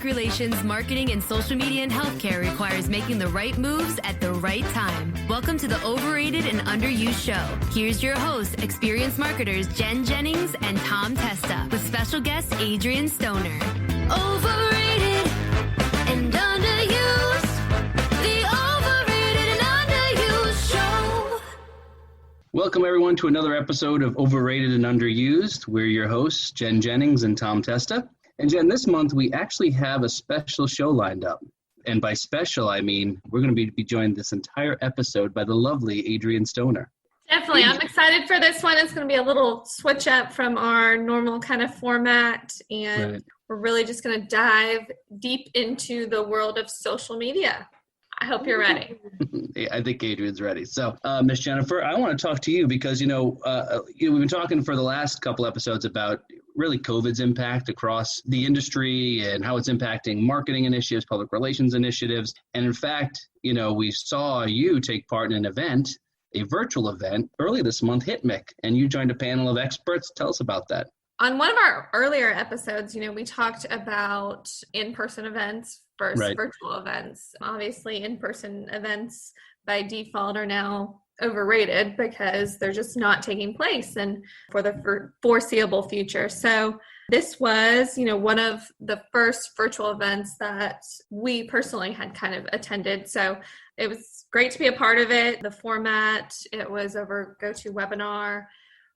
relations, marketing, and social media in healthcare requires making the right moves at the right time. Welcome to the Overrated and Underused show. Here's your hosts, experienced marketers Jen Jennings and Tom Testa, with special guest Adrian Stoner. Overrated and Underused, the Overrated and Underused show. Welcome, everyone, to another episode of Overrated and Underused. We're your hosts, Jen Jennings and Tom Testa. And Jen, this month we actually have a special show lined up. And by special, I mean we're going to be joined this entire episode by the lovely Adrian Stoner. Definitely. I'm excited for this one. It's going to be a little switch up from our normal kind of format. And Right. We're really just going to dive deep into the world of social media. I hope you're ready. I think Adrian's ready. So, Miss Jennifer, I want to talk to you because, we've been talking for the last couple episodes about really COVID's impact across the industry and how it's impacting marketing initiatives, public relations initiatives. And in fact, we saw you take part in an event, a virtual event early this month, HITMIC, and you joined a panel of experts. Tell us about that. On one of our earlier episodes, we talked about in-person events versus virtual events. Obviously, in-person events by default are now overrated because they're just not taking place and for the foreseeable future. So this was, one of the first virtual events that we personally had kind of attended. So it was great to be a part of it. The format, it was over GoToWebinar.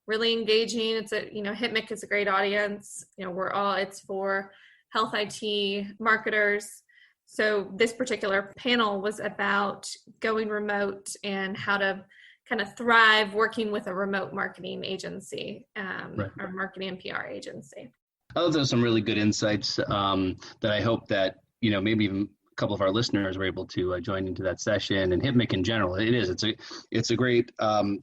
Really engaging. It's HITMIC is a great audience. It's for health IT marketers. So this particular panel was about going remote and how to kind of thrive working with a remote marketing agency or marketing and PR agency. I thought there were some really good insights that I hope that, maybe even a couple of our listeners were able to join into that session. And HITMIC in general, it's a great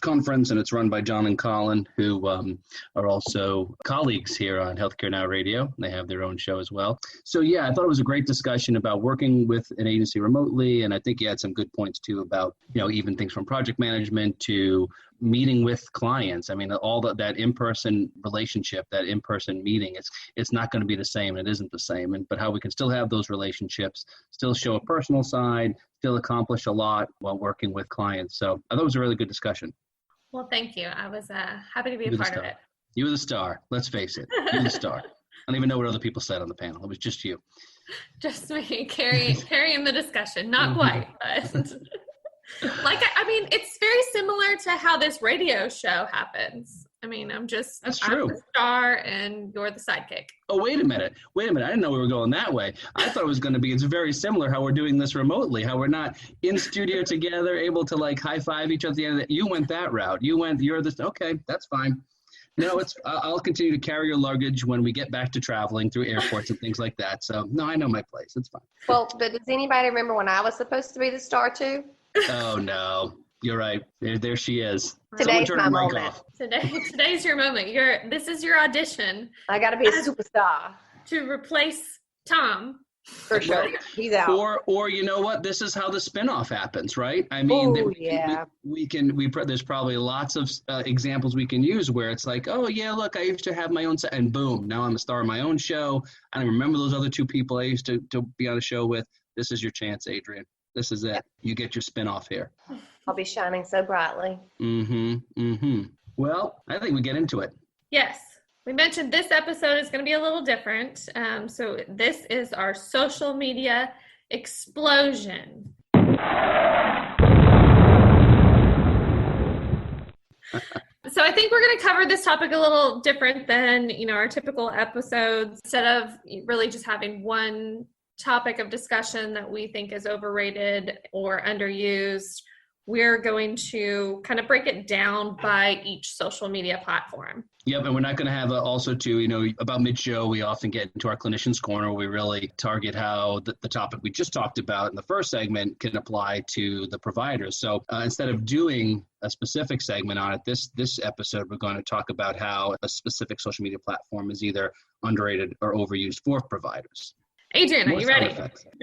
conference, and it's run by John and Colin, who are also colleagues here on Healthcare Now Radio. They have their own show as well. So yeah, I thought it was a great discussion about working with an agency remotely, and I think you had some good points too about even things from project management to meeting with clients. I mean, all that in-person relationship, that in-person meeting, it's not going to be the same. It isn't the same. But how we can still have those relationships, still show a personal side, still accomplish a lot while working with clients. So I thought it was a really good discussion. Well, thank you. I was happy to be a part of it. You were the star. Let's face it. You're the star. I don't even know what other people said on the panel. It was just you. Just me carrying the discussion. Not quite, but... it's very similar to how this radio show happens. That's true. I'm the star and you're the sidekick. Oh, wait a minute. I didn't know we were going that way. I thought it was going to be, it's very similar how we're doing this remotely, how we're not in studio together, able to high five each other at the end of it. You went that route. You're this. Okay, that's fine. No, I'll continue to carry your luggage when we get back to traveling through airports and things like that. So no, I know my place. It's fine. Well, but does anybody remember when I was supposed to be the star too? Oh no, you're right. There she is. Today's my moment. Today's your moment. This is your audition. I got to be a superstar to replace Tom. For sure, he's out. Or you know what? This is how the spinoff happens, right? I mean, there's probably lots of examples we can use where it's like, oh yeah, look, I used to have my own set, and boom, now I'm a star of my own show. I don't remember those other two people I used to be on a show with. This is your chance, Adrian. This is it. Yep. You get your spin-off here. I'll be shining so brightly. Well, I think we get into it. Yes. We mentioned this episode is going to be a little different. So this is our social media explosion. So I think we're going to cover this topic a little different than, our typical episodes. Instead of really just having one topic of discussion that we think is overrated or underused, we're going to kind of break it down by each social media platform. Yep, and we're not going to have also too, about mid-show, we often get into our clinician's corner. We really target how the topic we just talked about in the first segment can apply to the providers. So instead of doing a specific segment on it, this episode, we're going to talk about how a specific social media platform is either underrated or overused for providers. Adrian, are you ready?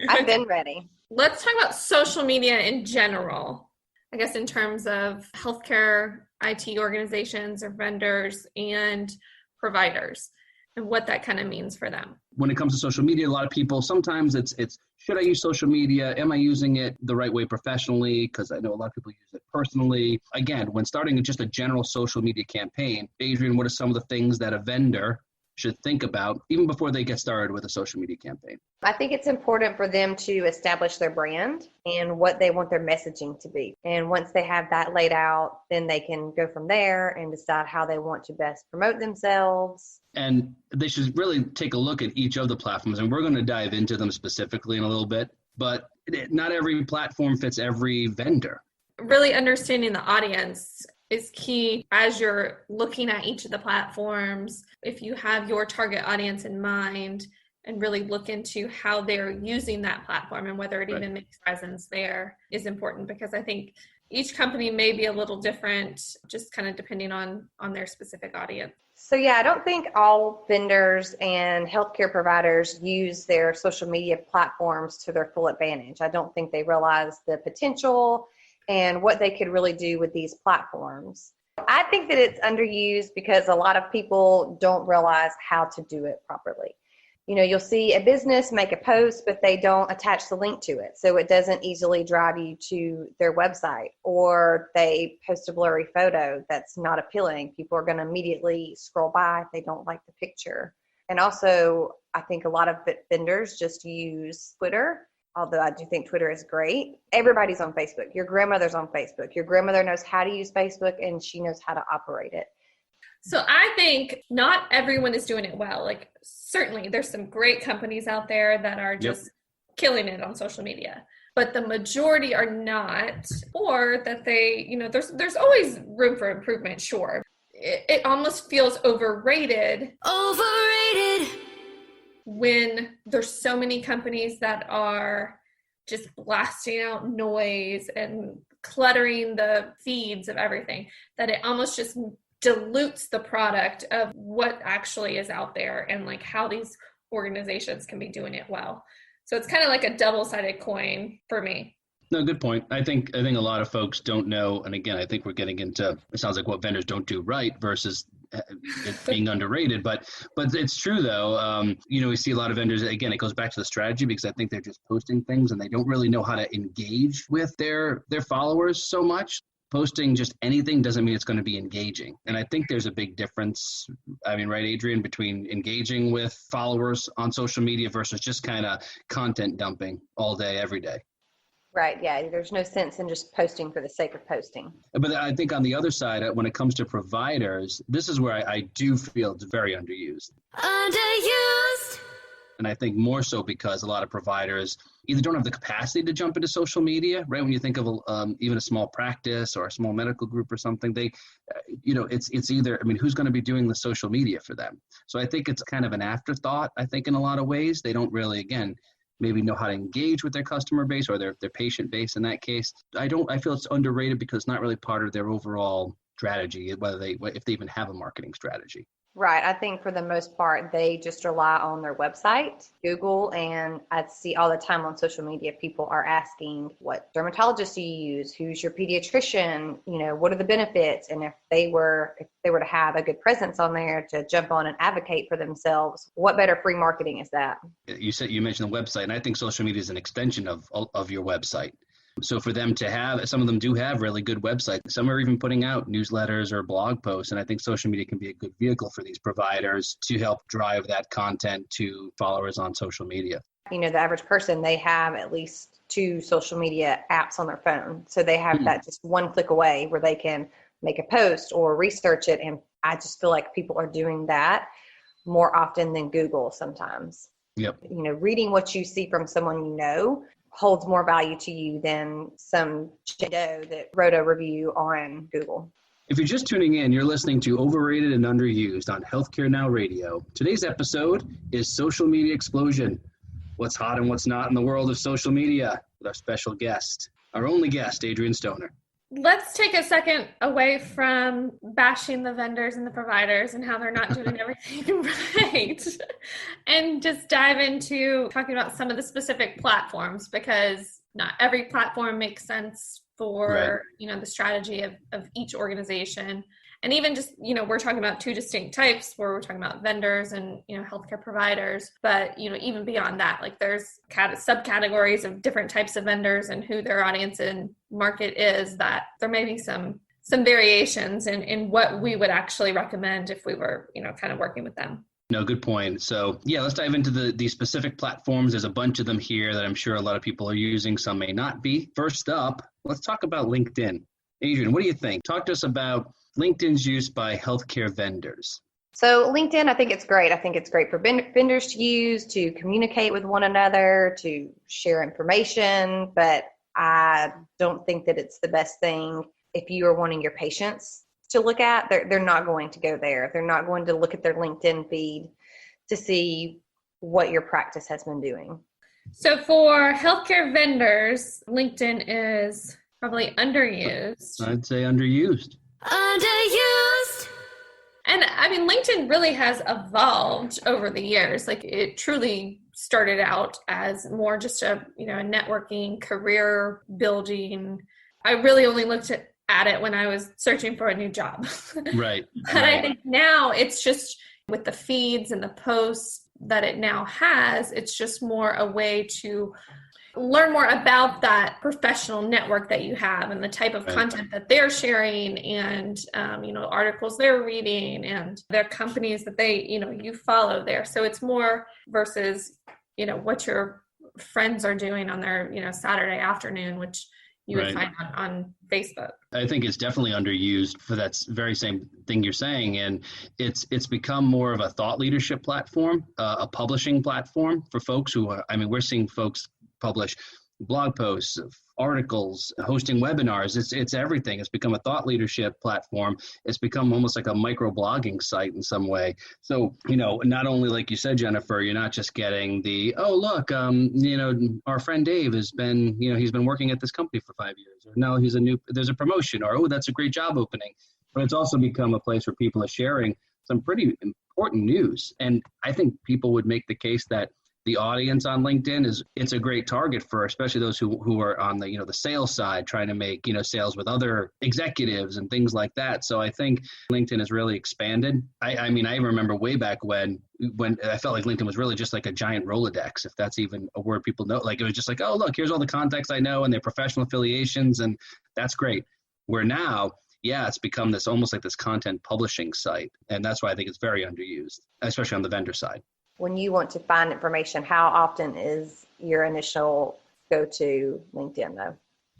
I've been ready. Let's talk about social media in general. I guess in terms of healthcare IT organizations or vendors and providers. and what that kind of means for them. When it comes to social media, a lot of people, sometimes it's should I use social media? Am I using it the right way professionally? Because I know a lot of people use it personally. Again, when starting just a general social media campaign, Adrian, what are some of the things that a vendor should think about even before they get started with a social media campaign? I think it's important for them to establish their brand and what they want their messaging to be. And once they have that laid out, then they can go from there and decide how they want to best promote themselves. And they should really take a look at each of the platforms, and we're going to dive into them specifically in a little bit, but not every platform fits every vendor. Really understanding the audience is key as you're looking at each of the platforms. If you have your target audience in mind and really look into how they're using that platform and whether it even makes presence there is important, because I think each company may be a little different, just kind of depending on their specific audience. So yeah, I don't think all vendors and healthcare providers use their social media platforms to their full advantage. I don't think they realize the potential and what they could really do with these platforms. I think that it's underused because a lot of people don't realize how to do it properly. You know, you'll see a business make a post, but they don't attach the link to it, so it doesn't easily drive you to their website, or they post a blurry photo that's not appealing. People are going to immediately scroll by if they don't like the picture. And also, I think a lot of vendors just use Twitter, although I do think Twitter is great. Everybody's on Facebook. Your grandmother's on Facebook. Your grandmother knows how to use Facebook, and she knows how to operate it. So I think not everyone is doing it well. Like, certainly there's some great companies out there that are just killing it on social media, but the majority are not, or that they, you know, there's always room for improvement. Sure. It almost feels overrated. Overrated. When there's so many companies that are just blasting out noise and cluttering the feeds of everything, that it almost just dilutes the product of what actually is out there and like how these organizations can be doing it well. So it's kind of like a double-sided coin for me. No, good point. I think a lot of folks don't know, and again, I think we're getting into, it sounds like what vendors don't do right versus it being underrated, but it's true though. You know, we see a lot of vendors, again, it goes back to the strategy, because I think they're just posting things and they don't really know how to engage with their followers so much. Posting just anything doesn't mean it's going to be engaging. And I think there's a big difference, I mean, right, Adrian, between engaging with followers on social media versus just kind of content dumping all day, every day. Right, yeah, there's no sense in just posting for the sake of posting. But I think on the other side, when it comes to providers, this is where I do feel it's very underused. Underused. And I think more so because a lot of providers either don't have the capacity to jump into social media, right? When you think of even a small practice or a small medical group or something, they, it's either, I mean, who's going to be doing the social media for them? So I think it's kind of an afterthought, I think, in a lot of ways. They don't really, again, maybe know how to engage with their customer base or their patient base in that case. I feel it's underrated because it's not really part of their overall strategy, if they even have a marketing strategy. Right. I think for the most part, they just rely on their website, Google, and I see all the time on social media, people are asking, what dermatologist do you use? Who's your pediatrician? You know, what are the benefits? And if they were to have a good presence on there to jump on and advocate for themselves, what better free marketing is that? You mentioned the website, and I think social media is an extension of your website. So for them to have, some of them do have really good websites. Some are even putting out newsletters or blog posts. And I think social media can be a good vehicle for these providers to help drive that content to followers on social media. You know, the average person, they have at least 2 social media apps on their phone. So they have that just one click away where they can make a post or research it. And I just feel like people are doing that more often than Google sometimes. Yep. You know, reading what you see from someone you know holds more value to you than some Joe that wrote a review on Google. If you're just tuning in, you're listening to Overrated and Underused on Healthcare Now Radio. Today's episode is Social Media Explosion. What's hot and what's not in the world of social media, with our special guest, our only guest, Adrian Stoner. Let's take a second away from bashing the vendors and the providers and how they're not doing everything right, and just dive into talking about some of the specific platforms, because not every platform makes sense for, the strategy of each organization. And even just, we're talking about two distinct types where we're talking about vendors and, healthcare providers. But, even beyond that, like there's subcategories of different types of vendors and who their audience and market is, that there may be some variations in what we would actually recommend if we were, kind of working with them. No, good point. So yeah, let's dive into the specific platforms. There's a bunch of them here that I'm sure a lot of people are using. Some may not be. First up, let's talk about LinkedIn. Adrian, what do you think? Talk to us about LinkedIn's use by healthcare vendors. So LinkedIn, I think it's great. I think it's great for vendors to use, to communicate with one another, to share information, but I don't think that it's the best thing if you are wanting your patients to look at. They're not going to go there. They're not going to look at their LinkedIn feed to see what your practice has been doing. So for healthcare vendors, LinkedIn is probably underused. I'd say underused. Underused. And I mean, LinkedIn really has evolved over the years. Like it truly started out as more just a networking, career building. I really only looked at it when I was searching for a new job. Right. But I think now it's just with the feeds and the posts that it now has, it's just more a way to learn more about that professional network that you have and the type of content that they're sharing and, articles they're reading and their companies that they, you follow there. So it's more versus, what your friends are doing on their, Saturday afternoon, which you would find on Facebook. I think it's definitely underused for that very same thing you're saying. And it's become more of a thought leadership platform, a publishing platform for folks who are, we're seeing folks publish blog posts, articles, hosting webinars. It's everything. It's become a thought leadership platform. It's become almost like a micro blogging site in some way. So, not only, like you said, Jennifer, you're not just getting the, oh, look, our friend Dave has been, he's been working at this company for 5 years, or no, there's a promotion, or, oh, that's a great job opening. But it's also become a place where people are sharing some pretty important news. And I think people would make the case that the audience on LinkedIn it's a great target for especially those who are on the the sales side, trying to make sales with other executives and things like that. So I think LinkedIn has really expanded. I remember way back when I felt like LinkedIn was really just like a giant Rolodex, if that's even a word people know. Like it was just like, oh look, here's all the contacts I know and their professional affiliations, and that's great. Where now, it's become this almost like this content publishing site, and that's why I think it's very underused, especially on the vendor side. When you want to find information, how often is your initial go-to LinkedIn, though?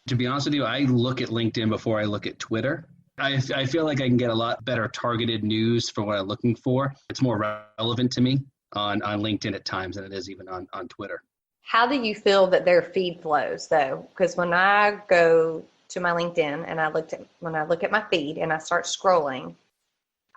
To be honest with you, I look at LinkedIn before I look at Twitter. I feel like I can get a lot better targeted news for what I'm looking for. It's more relevant to me on LinkedIn at times than it is even on Twitter. How do you feel that their feed flows, though? Because when I go to my LinkedIn and when I look at my feed and I start scrolling,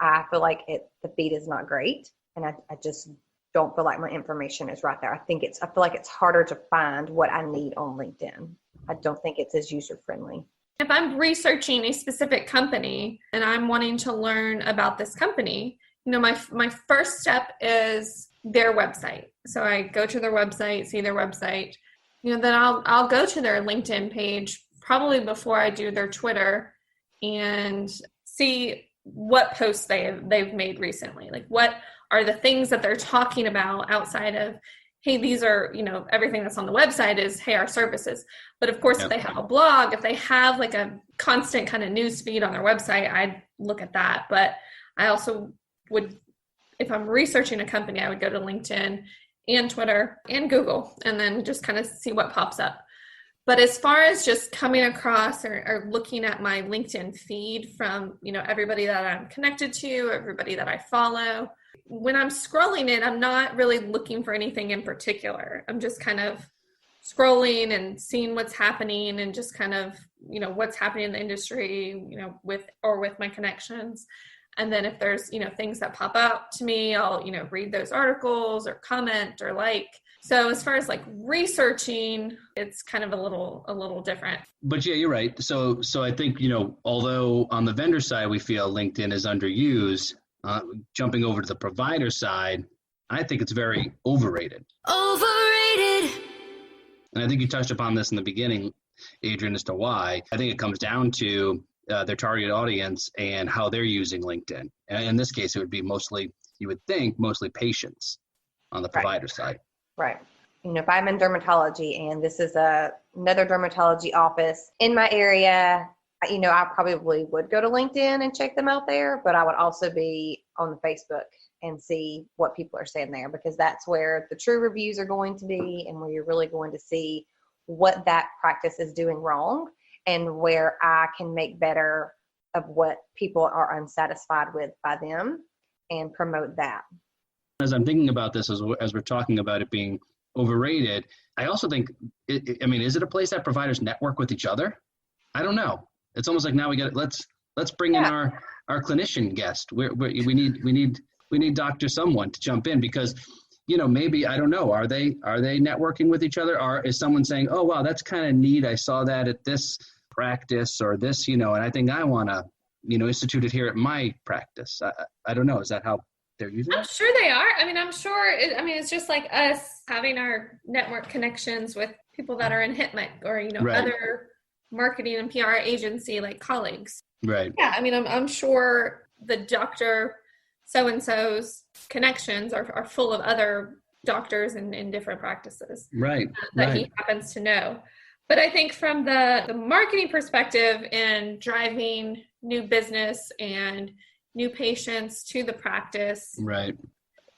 I feel like the feed is not great, and I just don't feel like my information is right there. I feel like it's harder to find what I need on LinkedIn. I don't think it's as user friendly. If I'm researching a specific company and I'm wanting to learn about this company, my first step is their website. So I go to their website, see their website, then I'll go to their LinkedIn page probably before I do their Twitter and see what posts they've made recently. Like what are the things that they're talking about outside of, hey, these are, everything that's on the website is, hey, our services. But of course, if they have a blog, if they have like a constant kind of news feed on their website, I'd look at that. But I also would, if I'm researching a company, I would go to LinkedIn and Twitter and Google and then just kind of see what pops up. But as far as just coming across or looking at my LinkedIn feed from, everybody that I'm connected to, everybody that I follow, when I'm scrolling it, I'm not really looking for anything in particular. I'm just kind of scrolling and seeing what's happening and just kind of, what's happening in the industry, with my connections. And then if there's, things that pop up to me, I'll, read those articles or comment or like. So as far as like researching, it's kind of a little different. But yeah, you're right. So I think, although on the vendor side, we feel LinkedIn is underused, jumping over to the provider side, I think it's very overrated. Overrated. And I think you touched upon this in the beginning, Adrian, as to why. I think it comes down to their target audience and how they're using LinkedIn. And in this case, it would be mostly, you would think, mostly patients on the provider side. Right. If I'm in dermatology and this is another dermatology office in my area, I probably would go to LinkedIn and check them out there, but I would also be on the Facebook and see what people are saying there, because that's where the true reviews are going to be and where you're really going to see what that practice is doing wrong and where I can make better of what people are unsatisfied with by them and promote that. As I'm thinking about this, as we're talking about it being overrated, I also think, is it a place that providers network with each other? I don't know. It's almost like now let's bring in our clinician guest. We need Dr. Someone to jump in, because maybe, I don't know, are they networking with each other? Or is someone saying, oh wow, that's kind of neat, I saw that at this practice or this, and I think I want to institute it here at my practice. I don't know, is that how they're using it? I'm sure they are. I'm sure it's just like us having our network connections with people that are in HIPMIC or Right. other marketing and PR agency like colleagues. Right. Yeah, I'm sure the doctor so-and-so's connections are full of other doctors in different practices. Right. That he happens to know. But I think from the marketing perspective and driving new business and new patients to the practice, Right.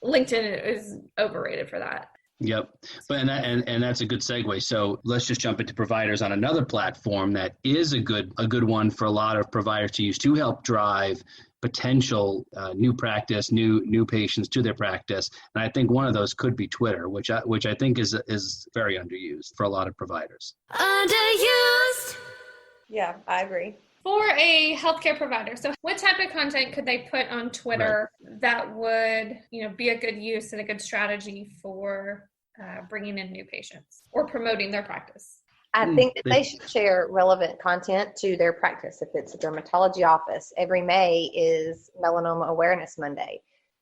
LinkedIn is overrated for that. Yep. But and that's a good segue. So let's just jump into providers on another platform that is a good one for a lot of providers to use to help drive potential new practice, new patients to their practice. And I think one of those could be Twitter, which I think is very underused for a lot of providers. Underused. Yeah, I agree. For a healthcare provider, so what type of content could they put on Twitter that would, be a good use and a good strategy for bringing in new patients or promoting their practice? I think that they should share relevant content to their practice. If it's a dermatology office, every May is Melanoma Awareness Monday.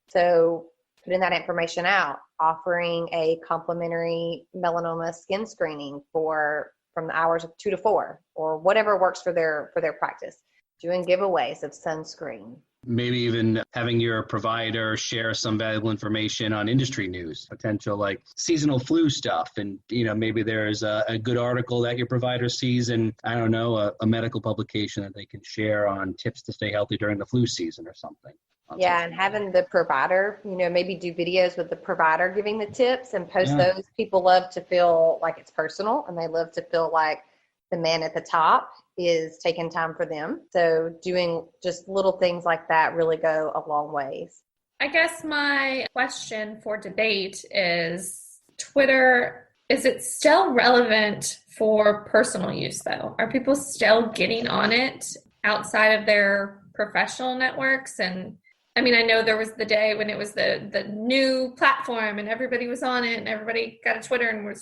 So putting that information out, offering a complimentary melanoma skin screening from the hours of 2 to 4 or whatever works for their practice, doing giveaways of sunscreen. Maybe even having your provider share some valuable information on industry news, potential like seasonal flu stuff. And, maybe there's a good article that your provider sees and, I don't know, a medical publication that they can share on tips to stay healthy during the flu season or something. Yeah, and having the provider, maybe do videos with the provider giving the tips and post those. People love to feel like it's personal, and they love to feel like the man at the top is taking time for them. So doing just little things like that really go a long ways. I guess my question for debate is Twitter, is it still relevant for personal use though? Are people still getting on it outside of their professional networks? And I know there was the day when it was the new platform and everybody was on it and everybody got a Twitter and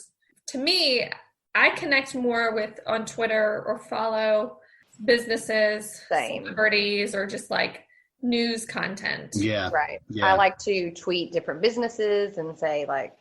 to me, I connect more on Twitter or follow businesses, celebrities, or just like news content. Yeah. Right. Yeah. I like to tweet different businesses and say like,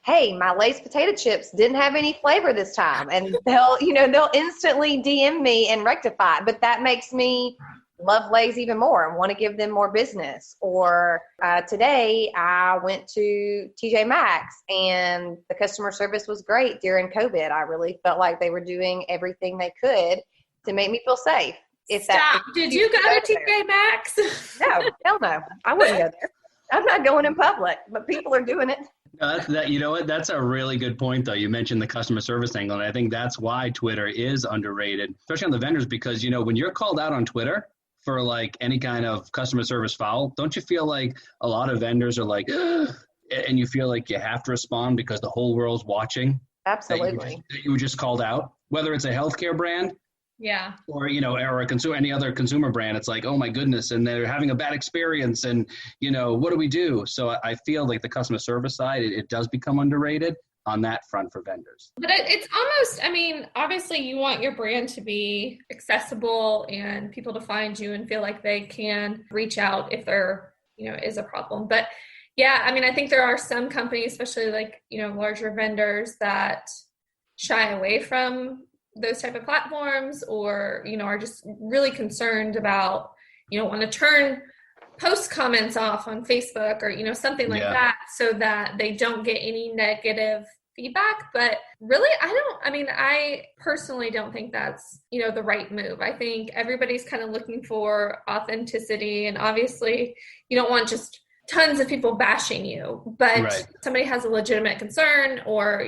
hey, my Lay's potato chips didn't have any flavor this time. And they'll instantly DM me and rectify it. But that makes me love Lay's even more and want to give them more business. Or today I went to TJ Maxx and the customer service was great during COVID. I really felt like they were doing everything they could to make me feel safe. Did you go to TJ Maxx? No, hell no. I wouldn't go there. I'm not going in public, but people are doing it. You know what? That's a really good point, though. You mentioned the customer service angle, and I think that's why Twitter is underrated, especially on the vendors, because, when you're called out on Twitter for like any kind of customer service foul, don't you feel like a lot of vendors are like, ugh, and you feel like you have to respond because the whole world's watching? Absolutely. That you were just called out, whether it's a healthcare brand. Yeah. Or, or any other consumer brand. It's like, oh my goodness, and they're having a bad experience, and, what do we do? So I feel like the customer service side, it does become underrated on that front for vendors. But it's almost, obviously you want your brand to be accessible and people to find you and feel like they can reach out if there, is a problem. But yeah, I think there are some companies, especially like, larger vendors that shy away from those type of platforms, or, are just really concerned about, want to turn post comments off on Facebook or, something like that, so that they don't get any negative feedback. But really, I personally don't think that's, the right move. I think everybody's kind of looking for authenticity, and obviously you don't want just tons of people bashing you, but somebody has a legitimate concern, or,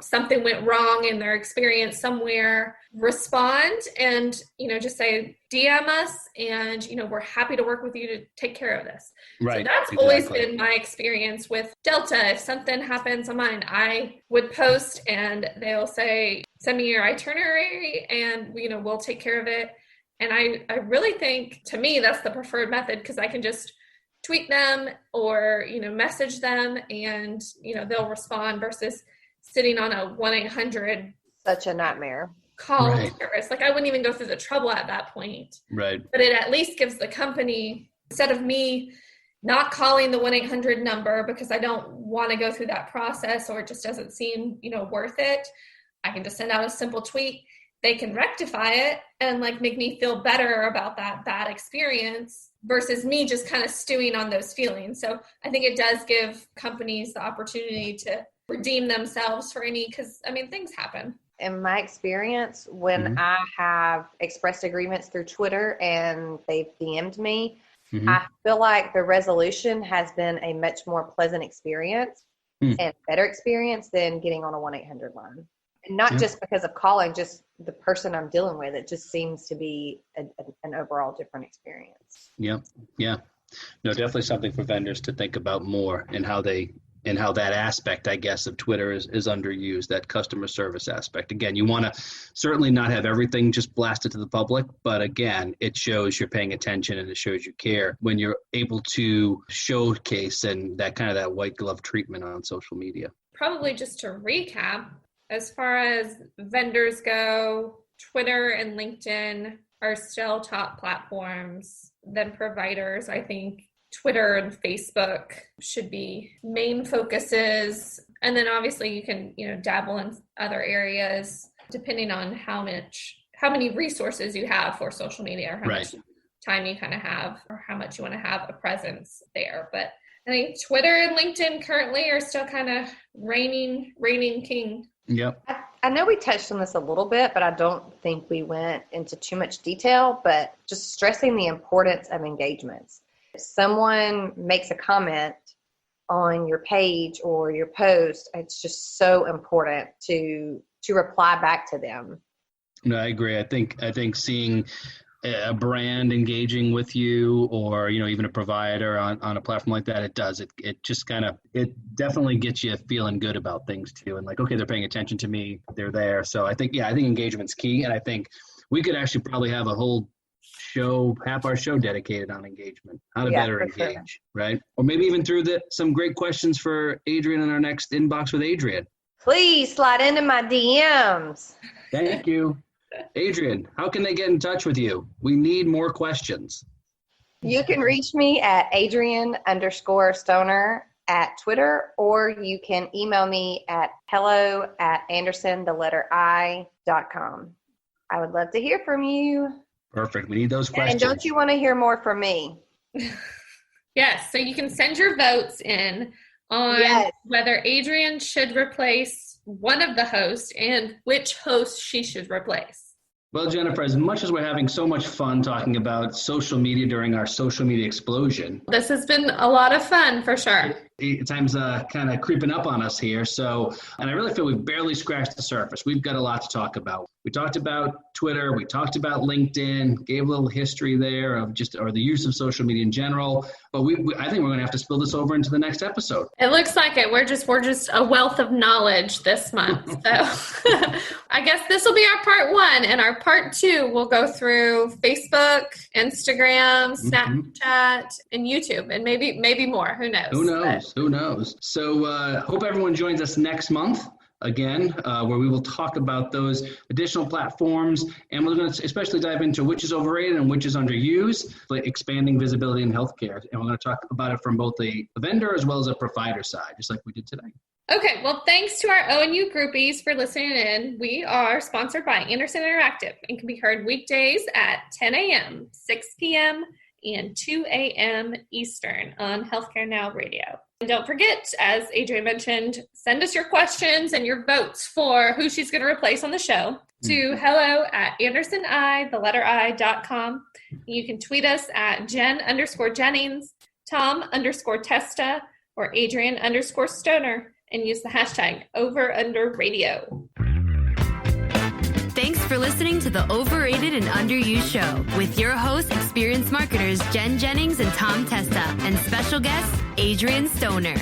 something went wrong in their experience somewhere, respond and, just say, DM us, and, we're happy to work with you to take care of this. Right. So that's always been my experience with Delta. If something happens on mine, I would post and they'll say, send me your itinerary and, we'll take care of it. And I really think, to me, that's the preferred method, because I can just tweet them or, message them, and, they'll respond, versus sitting on a 1-800. Such a nightmare. Call service. Like, I wouldn't even go through the trouble at that point. Right. But it at least gives the company, instead of me not calling the 1-800 number because I don't want to go through that process, or it just doesn't seem, worth it, I can just send out a simple tweet. They can rectify it and make me feel better about that bad experience, versus me just kind of stewing on those feelings. So I think it does give companies the opportunity to redeem themselves for any, because things happen. In my experience, when I have expressed agreements through Twitter and they've DM'd me, I feel like the resolution has been a much more pleasant experience and better experience than getting on a 1-800 line. And not just because of calling, just the person I'm dealing with. It just seems to be an overall different experience. Yeah. No, definitely something for vendors to think about more, and how that aspect, I guess, of Twitter is underused, that customer service aspect. Again, you want to certainly not have everything just blasted to the public, but again, it shows you're paying attention and it shows you care when you're able to showcase and that white glove treatment on social media. Probably just to recap, as far as vendors go, Twitter and LinkedIn are still top platforms. Then providers, I think Twitter and Facebook should be main focuses. And then obviously you can, dabble in other areas depending on how many resources you have for social media, or how much time you kind of have, or how much you want to have a presence there. But I think Twitter and LinkedIn currently are still kind of reigning king. Yep. I know we touched on this a little bit, but I don't think we went into too much detail, but just stressing the importance of engagements. If someone makes a comment on your page or your post, it's just so important to reply back to them. No, I agree. I think seeing a brand engaging with you, or even a provider on a platform like that, it just it definitely gets you feeling good about things too, and okay, they're paying attention to me, they're there. So I think engagement's key, and I think we could actually probably have a whole half our show dedicated on engagement, how to better engage, right? Or maybe even through some great questions for Adrian in our next Inbox with Adrian. Please slide into my DMs. Thank you. Adrian, how can they get in touch with you? We need more questions. You can reach me at Adrian_Stoner at Twitter, or you can email me at hello@anderson.com. I would love to hear from you. Perfect. We need those questions. And don't you want to hear more from me? Yes. So you can send your votes in on whether Adrian should replace one of the hosts and which host she should replace. Well, Jennifer, as much as we're having so much fun talking about social media during our social media explosion, this has been a lot of fun for sure. Time's kind of creeping up on us here. And I really feel we've barely scratched the surface. We've got a lot to talk about. We talked about Twitter. We talked about LinkedIn, gave a little history there of the use of social media in general. But I think we're going to have to spill this over into the next episode. It looks like it. We're just a wealth of knowledge this month. So I guess this will be our part 1, and our part 2 will go through Facebook, Instagram, Snapchat, and YouTube, and maybe more. Who knows? Who knows? So hope everyone joins us next month again, where we will talk about those additional platforms, and we're going to especially dive into which is overrated and which is underused, like expanding visibility in healthcare. And we're going to talk about it from both a vendor as well as a provider side, just like we did today. Okay, well, thanks to our ONU groupies for listening in. We are sponsored by Anderson Interactive and can be heard weekdays at 10 a.m., 6 p.m., and 2 a.m. Eastern on Healthcare Now Radio. And don't forget, as Adrienne mentioned, send us your questions and your votes for who she's going to replace on the show to hello@andersoni.com. You can tweet us at Jen_Jennings, Tom_Testa, or Adrienne_Stoner, and use the hashtag #OverUnderRadio. Thanks for listening to the Overrated and Underused Show with your hosts, experienced marketers Jen Jennings and Tom Testa, and special guest, Adrienne Stoner.